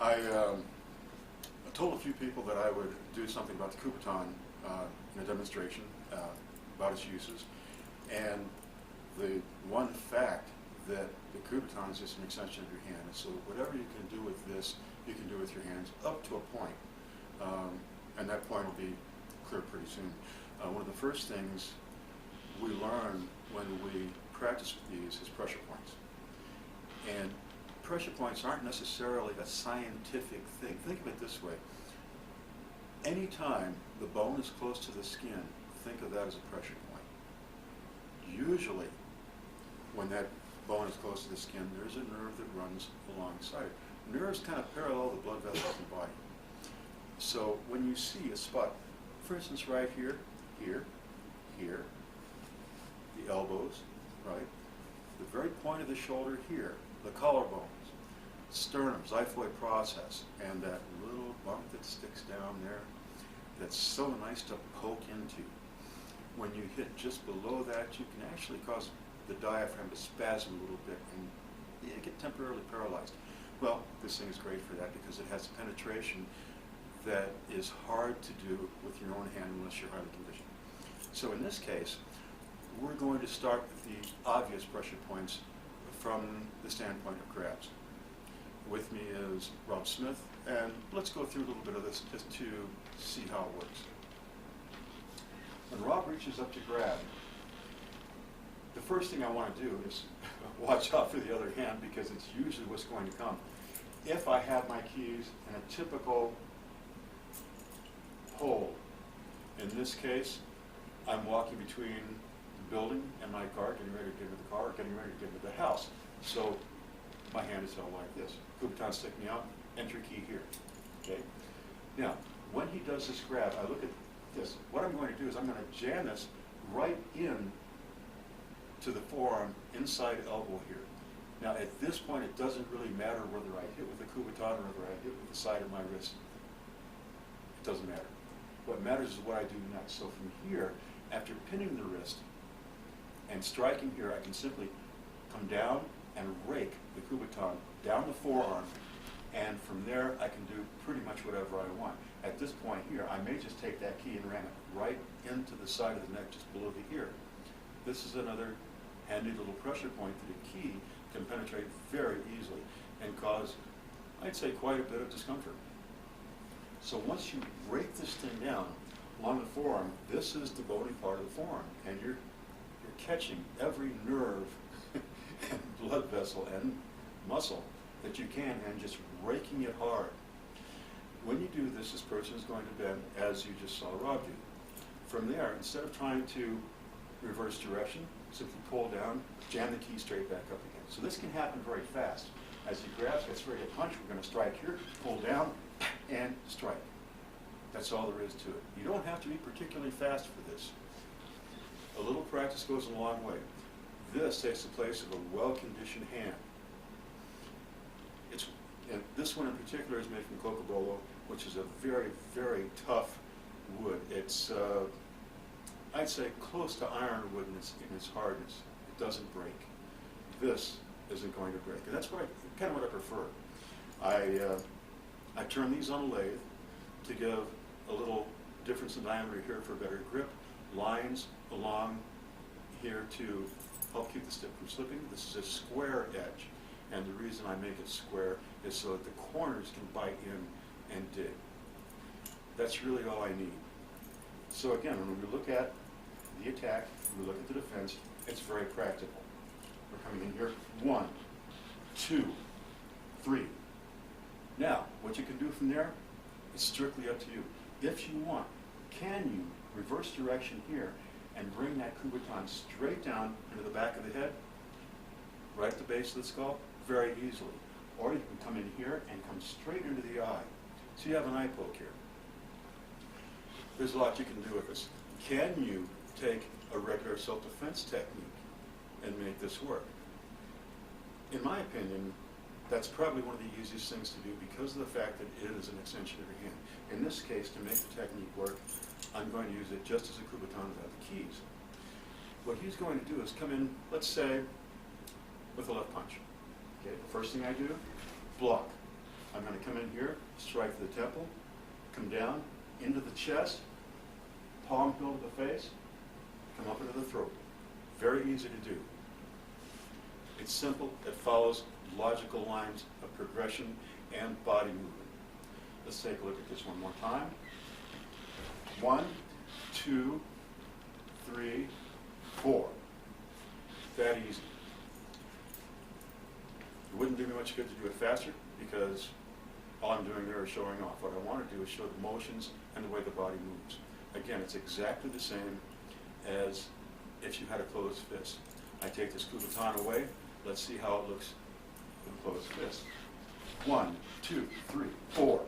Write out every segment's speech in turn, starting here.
I told a few people that I would do something about the Kubotan in a demonstration about its uses, and the one fact that the Kubotan is just an extension of your hand, and so whatever you can do with this, you can do with your hands up to a point, and that point will be clear pretty soon. One of the first things we learn when we practice with these is pressure points. And pressure points aren't necessarily a scientific thing. Think of it this way. Anytime the bone is close to the skin, think of that as a pressure point. Usually, when that bone is close to the skin, there's a nerve that runs alongside it. Nerves kind of parallel the blood vessels in the body. So when you see a spot, for instance, right here, here, here, the elbows, right, the very point of the shoulder here, the collarbones, sternum, xiphoid process, and that little bump that sticks down there that's so nice to poke into. When you hit just below that, you can actually cause the diaphragm to spasm a little bit and you get temporarily paralyzed. Well, this thing is great for that because it has penetration that is hard to do with your own hand unless you're highly conditioned. So in this case, we're going to start with the obvious pressure points from the standpoint of grabs. With me is Rob Smith, and let's go through a little bit of this just to see how it works. When Rob reaches up to grab, the first thing I want to do is watch out for the other hand because it's usually what's going to come. If I have my keys in a typical hold, in this case, I'm walking between the building and my car, getting ready to get into the car, getting ready to get into the house. So my hand is held like this. Kubotan sticking out, entry key here. Okay? Now, when he does this grab, I look at this. What I'm going to do is I'm going to jam this right in to the forearm, inside elbow here. Now, at this point, it doesn't really matter whether I hit with the Kubotan or whether I hit with the side of my wrist. It doesn't matter. What matters is what I do next. So from here, after pinning the wrist and striking here, I can simply come down and rake the Kubotan down the forearm, and from there I can do pretty much whatever I want. At this point here, I may just take that key and ram it right into the side of the neck just below the ear. This is another handy little pressure point that a key can penetrate very easily and cause, I'd say, quite a bit of discomfort. So once you rake this thing down along the forearm, this is the bony part of the forearm, and you're catching every nerve and blood vessel and muscle that you can and just raking it hard. When you do this, this person is going to bend as you just saw Rob do. From there, instead of trying to reverse direction, simply pull down, jam the key straight back up again. So this can happen very fast. As he grabs, gets ready to punch, we're going to strike here, pull down, and strike. That's all there is to it. You don't have to be particularly fast for this. A little practice goes a long way. This takes the place of a well-conditioned hand. And this one in particular is made from cocobolo, which is a very, very tough wood. It's, I'd say, close to ironwood in its hardness. It doesn't break. This isn't going to break. And that's kind of what I prefer. I turn these on a lathe to give a little difference in diameter here for better grip, lines along here to help keep the stick from slipping. This is a square edge, and the reason I make it square is so that the corners can bite in and dig. That's really all I need. So again, when we look at the attack, when we look at the defense, it's very practical. We're coming in here, 1, 2, 3. Now, what you can do from there is strictly up to you. If you want, can you reverse direction here and bring that Kubotan straight down into the back of the head, right at the base of the skull? Very easily. Or you can come in here and come straight into the eye. So you have an eye poke here. There's a lot you can do with this. Can you take a regular self-defense technique and make this work? In my opinion, that's probably one of the easiest things to do because of the fact that it is an extension of your hand. In this case, to make the technique work, I'm going to use it just as a Kubotan without the keys. What he's going to do is come in, let's say, with a left punch. Okay, the first thing I do, block. I'm going to come in here, strike the temple, come down into the chest, palm go to the face, come up into the throat. Very easy to do. It's simple. It follows logical lines of progression and body movement. Let's take a look at this one more time. 1, 2, 3, 4. That easy. It wouldn't do me much good to do it faster because all I'm doing there is showing off. What I want to do is show the motions and the way the body moves. Again, it's exactly the same as if you had a closed fist. I take this kubutan away. Let's see how it looks with a closed fist. 1, 2, 3, 4.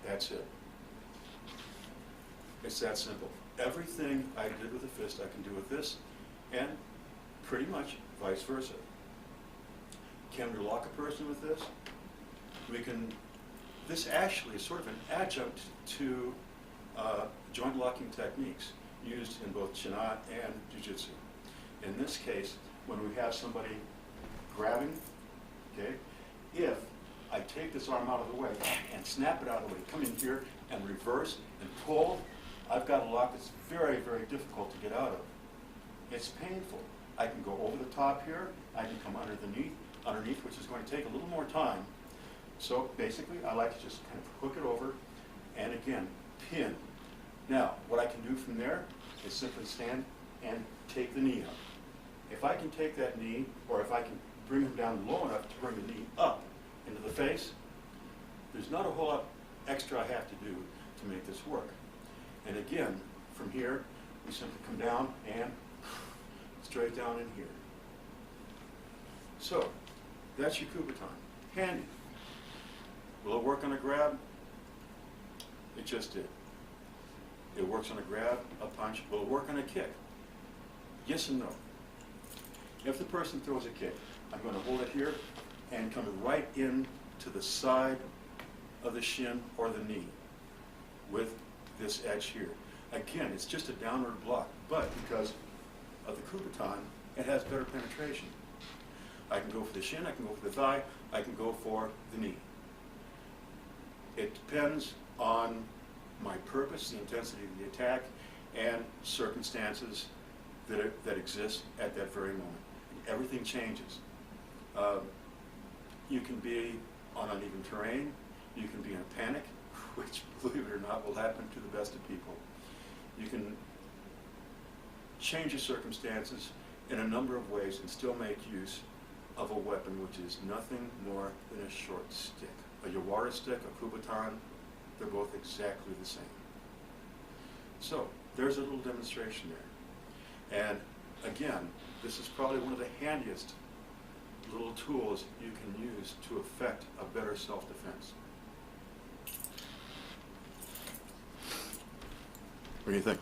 That's it. It's that simple. Everything I did with a fist, I can do with this, and pretty much vice versa. Can we lock a person with this? We can. This actually is sort of an adjunct to joint locking techniques used in both Shea and Jiu-Jitsu. In this case, when we have somebody grabbing, okay, if I take this arm out of the way and snap it out of the way, come in here and reverse and pull, I've got a lock that's very, very difficult to get out of. It's painful. I can go over the top here, I can come underneath, which is going to take a little more time. So basically, I like to just kind of hook it over and again, pin. Now, what I can do from there is simply stand and take the knee up. If I can take that knee, or if I can bring him down low enough to bring the knee up into the face, there's not a whole lot extra I have to do to make this work. And again, from here, we simply come down and straight down in here. So, that's your kubutan. Handy. Will it work on a grab? It just did. It works on a grab, a punch. Will it work on a kick? Yes and no. If the person throws a kick, I'm going to hold it here and come right in to the side of the shin or the knee with this edge here. Again, it's just a downward block, but because of the kubutan, it has better penetration. I can go for the shin, I can go for the thigh, I can go for the knee. It depends on my purpose, the intensity of the attack, and circumstances that exist at that very moment. Everything changes. You can be on uneven terrain, you can be in a panic, which, believe it or not, will happen to the best of people. You can change your circumstances in a number of ways and still make use of a weapon which is nothing more than a short stick. A yawara stick, a kubutan, they're both exactly the same. So, there's a little demonstration there. And again, this is probably one of the handiest little tools you can use to effect a better self-defense. What do you think?